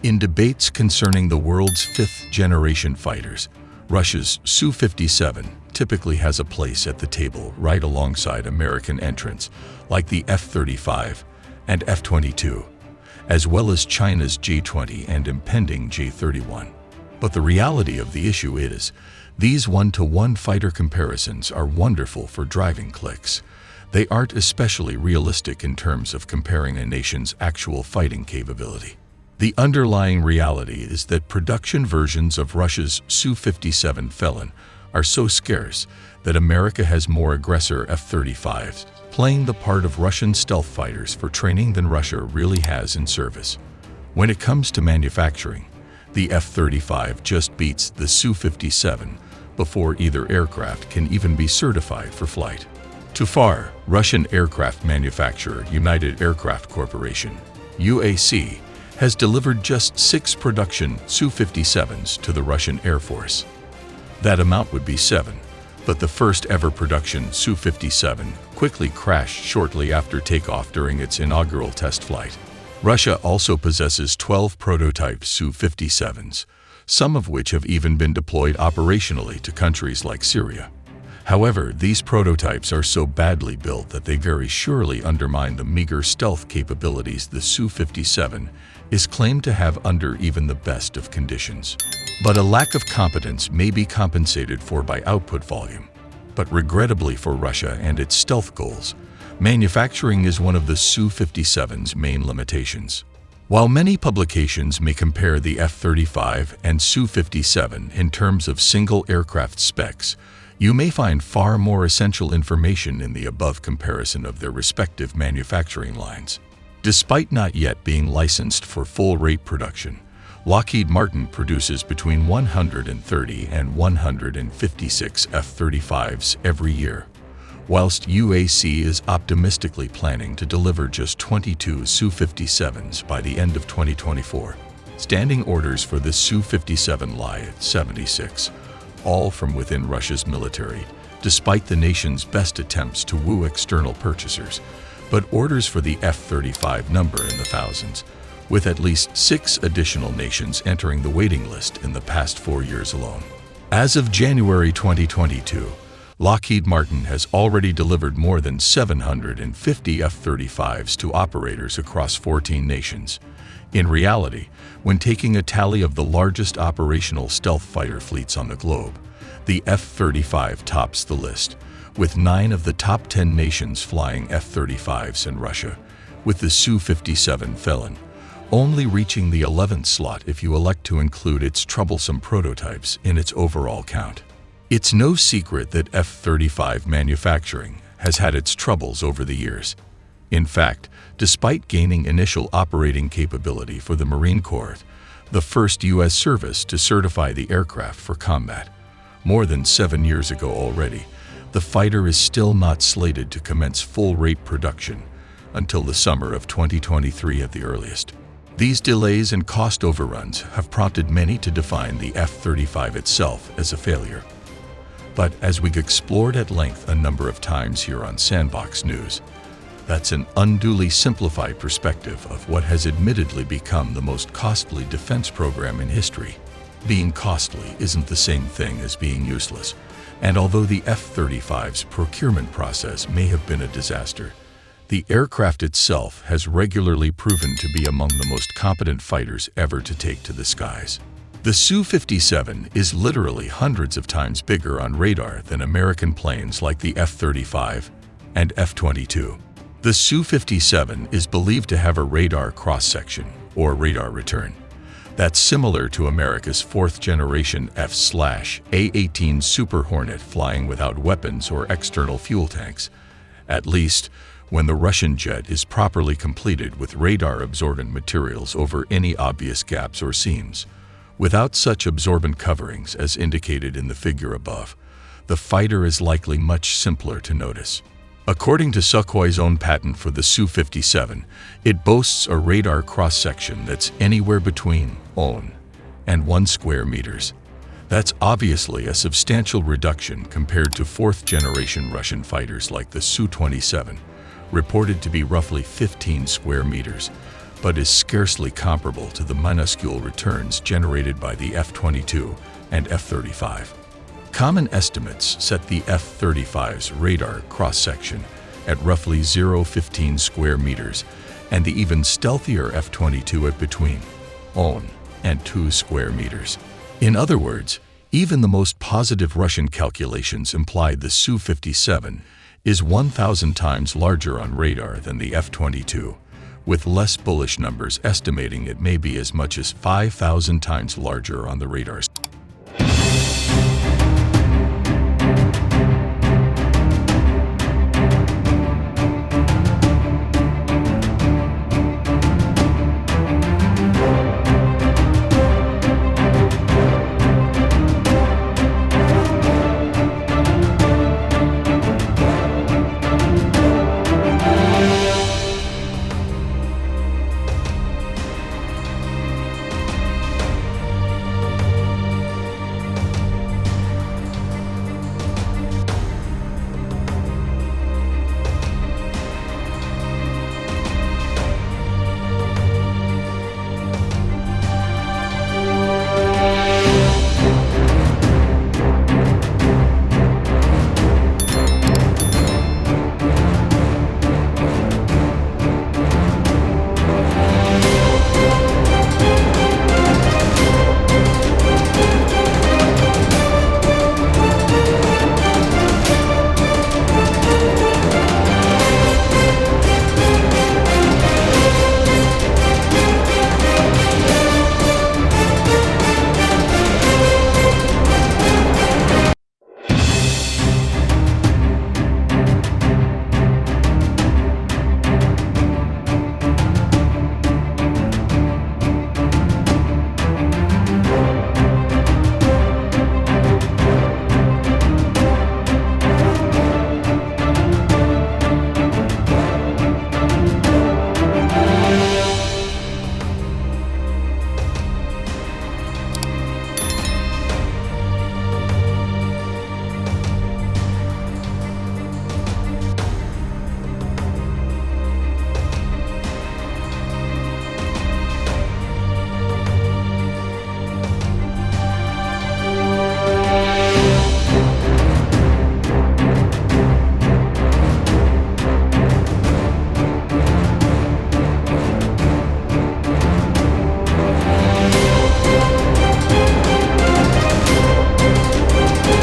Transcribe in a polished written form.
In debates concerning the world's fifth-generation fighters, Russia's Su-57 typically has a place at the table right alongside American entrants like the F-35 and F-22, as well as China's J-20 and impending J-31. But the reality of the issue is, these one-to-one fighter comparisons are wonderful for driving clicks. They aren't especially realistic in terms of comparing a nation's actual fighting capability. The underlying reality is that production versions of Russia's Su-57 Felon are so scarce that America has more aggressor F-35s playing the part of Russian stealth fighters for training than Russia really has in service. When it comes to manufacturing, the F-35 just beats the Su-57 before either aircraft can even be certified for flight. Too far, Russian aircraft manufacturer United Aircraft Corporation, UAC, has delivered just 6 production Su-57s to the Russian Air Force. That amount would be 7, but the first ever production Su-57 quickly crashed shortly after takeoff during its inaugural test flight. Russia also possesses 12 prototype Su-57s, some of which have even been deployed operationally to countries like Syria. However, these prototypes are so badly built that they very surely undermine the meager stealth capabilities the Su-57 is claimed to have under even the best of conditions. But a lack of competence may be compensated for by output volume. But regrettably for Russia and its stealth goals, manufacturing is one of the Su-57's main limitations. While many publications may compare the F-35 and Su-57 in terms of single aircraft specs, you may find far more essential information in the above comparison of their respective manufacturing lines. Despite not yet being licensed for full-rate production, Lockheed Martin produces between 130 and 156 F-35s every year, whilst UAC is optimistically planning to deliver just 22 Su-57s by the end of 2024. Standing orders for the Su-57 lie at 76, all from within Russia's military, despite the nation's best attempts to woo external purchasers, but orders for the F-35 number in the thousands, with at least 6 additional nations entering the waiting list in the past 4 years alone. As of January 2022, Lockheed Martin has already delivered more than 750 F-35s to operators across 14 nations. In reality, when taking a tally of the largest operational stealth fighter fleets on the globe, the F-35 tops the list, with 9 of the top 10 nations flying F-35s in Russia, with the Su-57 Felon only reaching the 11th slot if you elect to include its troublesome prototypes in its overall count. It's no secret that F-35 manufacturing has had its troubles over the years. In fact, despite gaining initial operating capability for the Marine Corps, the first U.S. service to certify the aircraft for combat, more than 7 years ago already, the fighter is still not slated to commence full-rate production until the summer of 2023 at the earliest. These delays and cost overruns have prompted many to define the F-35 itself as a failure. But as we've explored at length a number of times here on Sandbox News, that's an unduly simplified perspective of what has admittedly become the most costly defense program in history. Being costly isn't the same thing as being useless, and although the F-35's procurement process may have been a disaster, the aircraft itself has regularly proven to be among the most competent fighters ever to take to the skies. The Su-57 is literally hundreds of times bigger on radar than American planes like the F-35 and F-22. The Su-57 is believed to have a radar cross-section, or radar return, that's similar to America's 4th-generation F/A-18 Super Hornet flying without weapons or external fuel tanks, at least when the Russian jet is properly completed with radar-absorbent materials over any obvious gaps or seams. Without such absorbent coverings as indicated in the figure above, the fighter is likely much simpler to notice. According to Sukhoi's own patent for the Su-57, it boasts a radar cross-section that's anywhere between 0 and 1 square meters. That's obviously a substantial reduction compared to 4th-generation Russian fighters like the Su-27, reported to be roughly 15 square meters, but is scarcely comparable to the minuscule returns generated by the F-22 and F-35. Common estimates set the F-35's radar cross-section at roughly 0.15 square meters, and the even stealthier F-22 at between 1 and 2 square meters. In other words, even the most positive Russian calculations imply the Su-57 is 1,000 times larger on radar than the F-22, with less bullish numbers estimating it may be as much as 5,000 times larger on the radar.